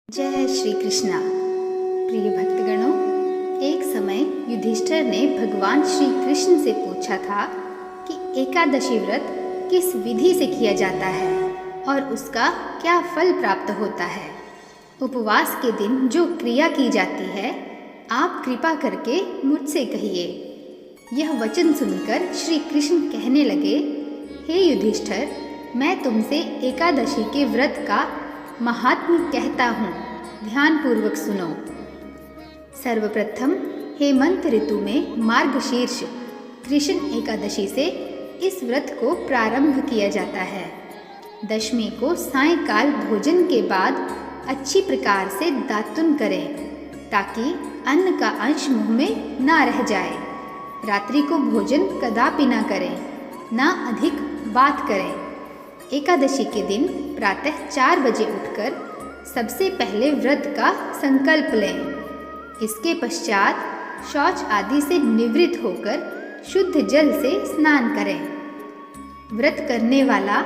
जय श्री कृष्णा। प्रिय भक्तगणों, एक समय युधिष्ठिर ने भगवान श्री कृष्ण से पूछा था कि एकादशी व्रत किस विधि से किया जाता है और उसका क्या फल प्राप्त होता है। उपवास के दिन जो क्रिया की जाती है, आप कृपा करके मुझसे कहिए। यह वचन सुनकर श्री कृष्ण कहने लगे, हे युधिष्ठिर, मैं तुमसे एकादशी के व्रत का महात्म्य कहता हूँ, ध्यानपूर्वक सुनो। सर्वप्रथम हेमंत ऋतु में मार्गशीर्ष कृष्ण एकादशी से इस व्रत को प्रारंभ किया जाता है। दशमी को सायंकाल भोजन के बाद अच्छी प्रकार से दातुन करें ताकि अन्न का अंश मुंह में ना रह जाए। रात्रि को भोजन कदापि ना करें, ना अधिक बात करें। एकादशी के दिन प्रातः 4 बजे उठकर सबसे पहले व्रत का संकल्प लें। इसके पश्चात शौच आदि से निवृत्त होकर शुद्ध जल से स्नान करें। व्रत करने वाला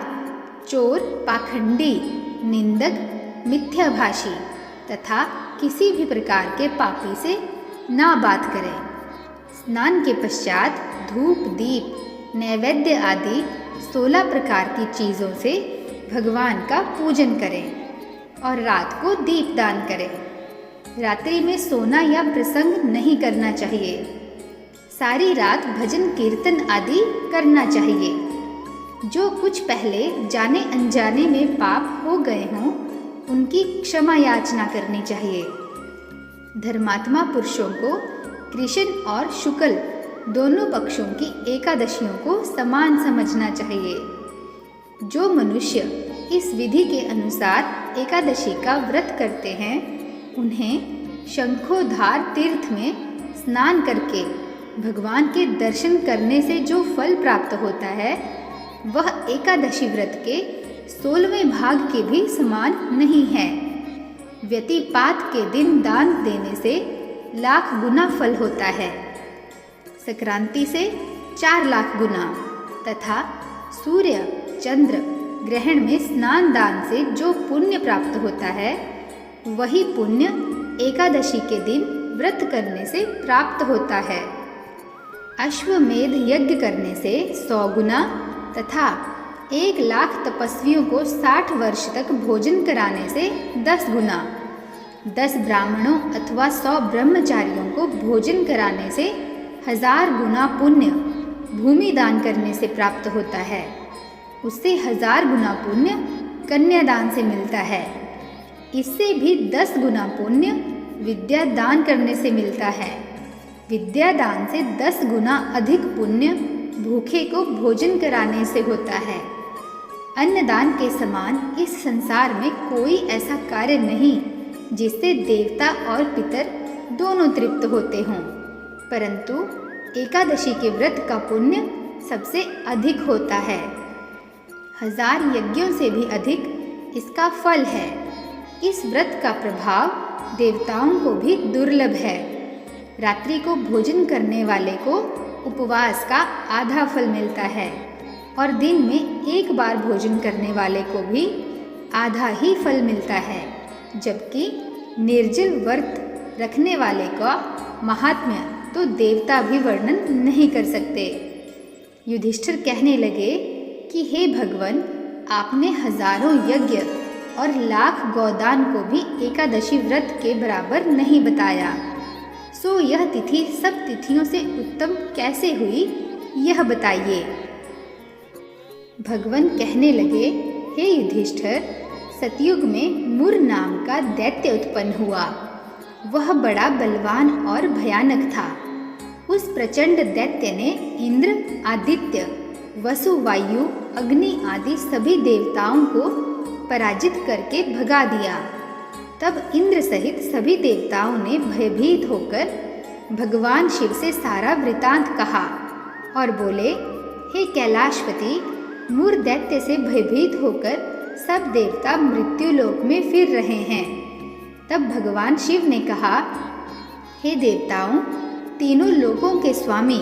चोर, पाखंडी, निंदक, मिथ्याभाषी तथा किसी भी प्रकार के पापी से ना बात करें। स्नान के पश्चात धूप, दीप, नैवेद्य आदि 16 प्रकार की चीज़ों से भगवान का पूजन करें और रात को दीपदान करें। रात्रि में सोना या प्रसंग नहीं करना चाहिए। सारी रात भजन कीर्तन आदि करना चाहिए। जो कुछ पहले जाने अनजाने में पाप हो गए हों, उनकी क्षमा याचना करनी चाहिए। धर्मात्मा पुरुषों को कृष्ण और शुक्ल दोनों पक्षों की एकादशियों को समान समझना चाहिए। जो मनुष्य इस विधि के अनुसार एकादशी का व्रत करते हैं, उन्हें शंखोधार तीर्थ में स्नान करके भगवान के दर्शन करने से जो फल प्राप्त होता है, वह एकादशी व्रत के 16वें भाग के भी समान नहीं है। व्यतिपात के दिन दान देने से लाख गुना फल होता है, संक्रांति से 4 लाख गुना तथा सूर्य चंद्र ग्रहण में स्नान दान से जो पुण्य प्राप्त होता है, वही पुण्य एकादशी के दिन व्रत करने से प्राप्त होता है। अश्वमेध यज्ञ करने से 100 गुना तथा 1 लाख तपस्वियों को 60 वर्ष तक भोजन कराने से 10 गुना, 10 ब्राह्मणों अथवा 100 ब्रह्मचारियों को भोजन कराने से 1000 गुना पुण्य भूमि दान करने से प्राप्त होता है। उससे 1000 गुना पुण्य कन्यादान से मिलता है। इससे भी 10 गुना पुण्य विद्या दान करने से मिलता है। विद्या दान से 10 गुना अधिक पुण्य भूखे को भोजन कराने से होता है। अन्नदान के समान इस संसार में कोई ऐसा कार्य नहीं जिससे देवता और पितर दोनों तृप्त होते हों, परंतु एकादशी के व्रत का पुण्य सबसे अधिक होता है। 1000 यज्ञों से भी अधिक इसका फल है। इस व्रत का प्रभाव देवताओं को भी दुर्लभ है। रात्रि को भोजन करने वाले को उपवास का आधा फल मिलता है और दिन में एक बार भोजन करने वाले को भी आधा ही फल मिलता है, जबकि निर्जल व्रत रखने वाले का महात्म्य तो देवता भी वर्णन नहीं कर सकते। युधिष्ठिर कहने लगे कि हे भगवान, आपने हजारों यज्ञ और लाख गौदान को भी एकादशी व्रत के बराबर नहीं बताया, सो यह तिथि सब तिथियों से उत्तम कैसे हुई, यह बताइए। भगवान कहने लगे, हे युधिष्ठिर, सतयुग में मुर नाम का दैत्य उत्पन्न हुआ। वह बड़ा बलवान और भयानक था। उस प्रचंड दैत्य ने इंद्र, आदित्य, वसु, वायु, अग्नि आदि सभी देवताओं को पराजित करके भगा दिया। तब इंद्र सहित सभी देवताओं ने भयभीत होकर भगवान शिव से सारा वृतांत कहा और बोले, हे कैलाशपति, मुर दैत्य से भयभीत होकर सब देवता मृत्युलोक में फिर रहे हैं। तब भगवान शिव ने कहा, हे देवताओं, तीनों लोकों के स्वामी,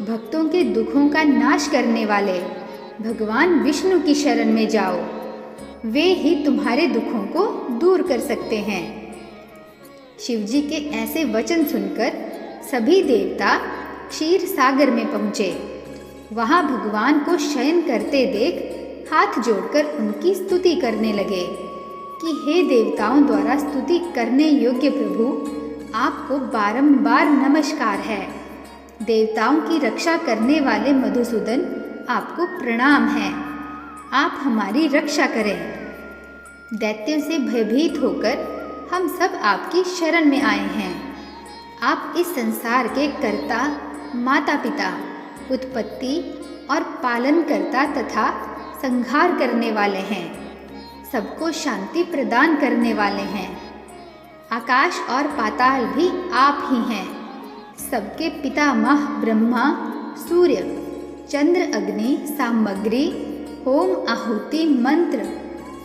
भक्तों के दुखों का नाश करने वाले भगवान विष्णु की शरण में जाओ। वे ही तुम्हारे दुखों को दूर कर सकते हैं। शिवजी के ऐसे वचन सुनकर सभी देवता क्षीर सागर में पहुँचे। वहाँ भगवान को शयन करते देख हाथ जोड़कर उनकी स्तुति करने लगे कि हे देवताओं द्वारा स्तुति करने योग्य प्रभु, आपको बारंबार नमस्कार है। देवताओं की रक्षा करने वाले मधुसूदन, आपको प्रणाम है। आप हमारी रक्षा करें। दैत्यों से भयभीत होकर हम सब आपकी शरण में आए हैं। आप इस संसार के कर्ता, माता पिता, उत्पत्ति और पालनकर्ता तथा संहार करने वाले हैं। सबको शांति प्रदान करने वाले हैं। आकाश और पाताल भी आप ही हैं। सबके पितामह ब्रह्मा, सूर्य, चंद्र, अग्नि, सामग्री, होम, आहुति, मंत्र,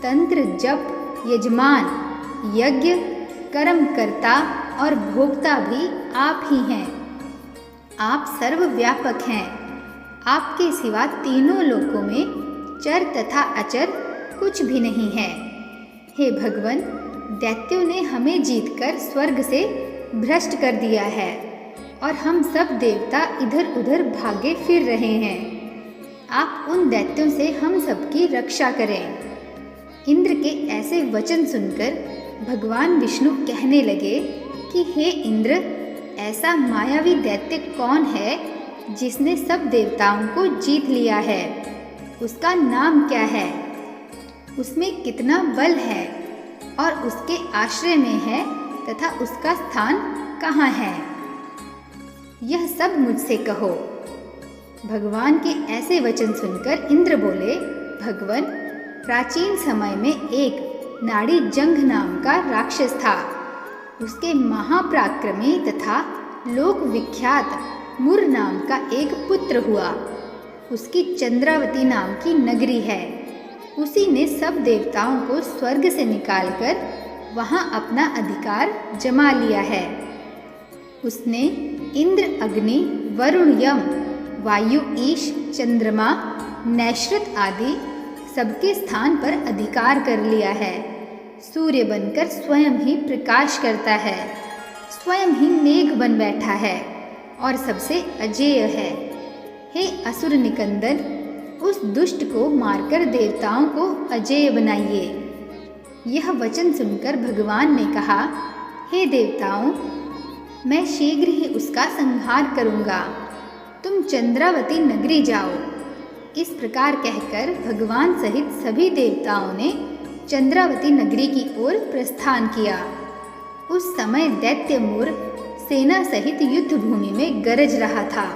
तंत्र, जप, यजमान, यज्ञ, कर्मकर्ता और भोक्ता भी आप ही हैं। आप सर्वव्यापक हैं। आपके सिवा तीनों लोकों में चर तथा अचर कुछ भी नहीं है। हे भगवान, दैत्यों ने हमें जीतकर स्वर्ग से भ्रष्ट कर दिया है और हम सब देवता इधर उधर भागे फिर रहे हैं। आप उन दैत्यों से हम सबकी रक्षा करें। इंद्र के ऐसे वचन सुनकर भगवान विष्णु कहने लगे कि हे इंद्र, ऐसा मायावी दैत्य कौन है जिसने सब देवताओं को जीत लिया है? उसका नाम क्या है? उसमें कितना बल है और उसके आश्रय में है तथा उसका स्थान कहाँ है? यह सब मुझसे कहो। भगवान के ऐसे वचन सुनकर इंद्र बोले, भगवान, प्राचीन समय में एक नाड़ी जंघ नाम का राक्षस था। उसके महापराक्रमी तथा लोक विख्यात मुर नाम का एक पुत्र हुआ। उसकी चंद्रावती नाम की नगरी है। उसी ने सब देवताओं को स्वर्ग से निकालकर वहाँ अपना अधिकार जमा लिया है। उसने इंद्र, अग्नि, वरुण, यम, वायु, ईश, चंद्रमा, नैश्रत आदि सबके स्थान पर अधिकार कर लिया है। सूर्य बनकर स्वयं ही प्रकाश करता है, स्वयं ही मेघ बन बैठा है और सबसे अजेय है। हे असुर निकंदन, उस दुष्ट को मारकर देवताओं को अजेय बनाइए। यह वचन सुनकर भगवान ने कहा, हे देवताओं, मैं शीघ्र ही उसका संहार करूँगा। तुम चंद्रावती नगरी जाओ। इस प्रकार कहकर भगवान सहित सभी देवताओं ने चंद्रावती नगरी की ओर प्रस्थान किया। उस समय दैत्य मुर सेना सहित युद्ध भूमि में गरज रहा था।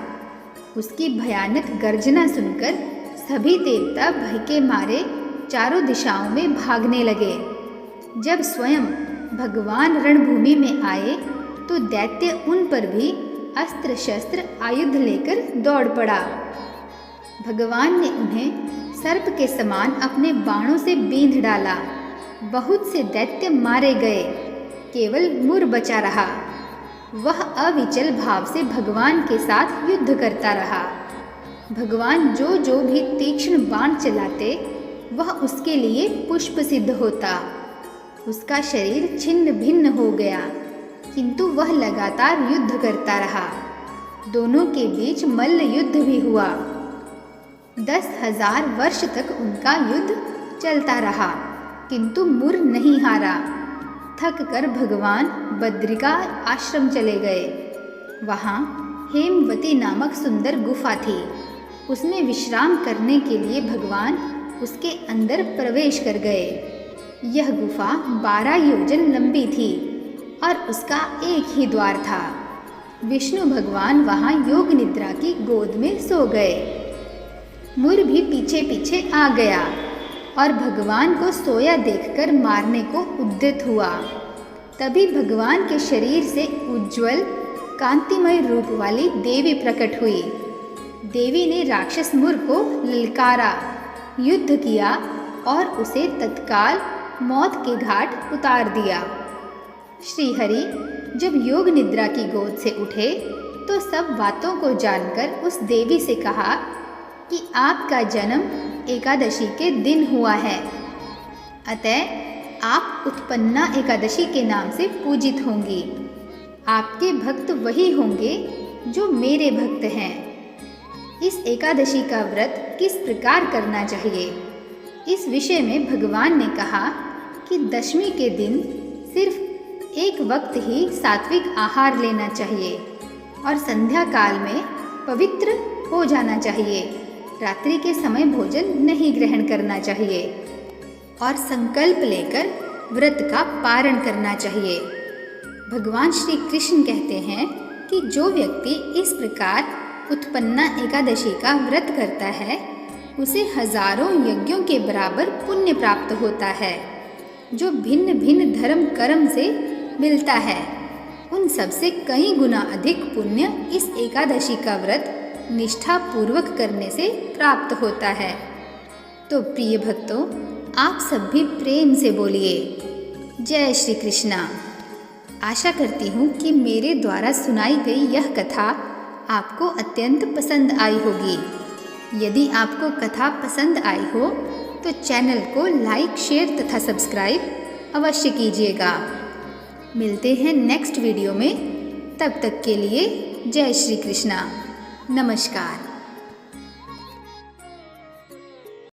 उसकी भयानक गर्जना सुनकर सभी देवता भय के मारे चारों दिशाओं में भागने लगे। जब स्वयं भगवान रणभूमि में आए तो दैत्य उन पर भी अस्त्र शस्त्र आयुध लेकर दौड़ पड़ा। भगवान ने उन्हें सर्प के समान अपने बाणों से बींध डाला। बहुत से दैत्य मारे गए, केवल मुर बचा रहा। वह अविचल भाव से भगवान के साथ युद्ध करता रहा। भगवान जो जो भी तीक्ष्ण बाण चलाते वह उसके लिए पुष्प सिद्ध होता। उसका शरीर छिन्न भिन्न हो गया, किंतु वह लगातार युद्ध करता रहा। दोनों के बीच मल्ल युद्ध भी हुआ। 10,000 वर्ष तक उनका युद्ध चलता रहा, किंतु मुर नहीं हारा। थक कर भगवान बद्रिका आश्रम चले गए। वहाँ हेमवती नामक सुंदर गुफा थी। उसमें विश्राम करने के लिए भगवान उसके अंदर प्रवेश कर गए। यह गुफा 12 योजन लंबी थी और उसका एक ही द्वार था। विष्णु भगवान वहाँ योग निद्रा की गोद में सो गए। मुर भी पीछे पीछे आ गया और भगवान को सोया देखकर मारने को उद्यत हुआ। तभी भगवान के शरीर से उज्ज्वल कांतिमय रूप वाली देवी प्रकट हुई। देवी ने राक्षस मुर को ललकारा, युद्ध किया और उसे तत्काल मौत के घाट उतार दिया। श्रीहरि जब योग निद्रा की गोद से उठे तो सब बातों को जानकर उस देवी से कहा कि आपका जन्म एकादशी के दिन हुआ है। अतः आप उत्पन्ना एकादशी के नाम से पूजित होंगी। आपके भक्त वही होंगे जो मेरे भक्त हैं। इस एकादशी का व्रत किस प्रकार करना चाहिए, इस विषय में भगवान ने कहा कि दशमी के दिन सिर्फ एक वक्त ही सात्विक आहार लेना चाहिए और संध्या काल में पवित्र हो जाना चाहिए। रात्रि के समय भोजन नहीं ग्रहण करना चाहिए और संकल्प लेकर व्रत का पारण करना चाहिए। भगवान श्री कृष्ण कहते हैं कि जो व्यक्ति इस प्रकार उत्पन्ना एकादशी का व्रत करता है उसे हजारों यज्ञों के बराबर पुण्य प्राप्त होता है, जो भिन्न भिन्न धर्म कर्म से मिलता है। उन सबसे कई गुना अधिक पुण्य इस एकादशी का व्रत निष्ठा पूर्वक करने से प्राप्त होता है। तो प्रिय भक्तों, आप सब भी प्रेम से बोलिए जय श्री कृष्णा। आशा करती हूँ कि मेरे द्वारा सुनाई गई यह कथा आपको अत्यंत पसंद आई होगी। यदि आपको कथा पसंद आई हो तो चैनल को लाइक, शेयर तथा सब्सक्राइब अवश्य कीजिएगा। मिलते हैं नेक्स्ट वीडियो में, तब तक के लिए जय श्री कृष्णा। नमस्कार।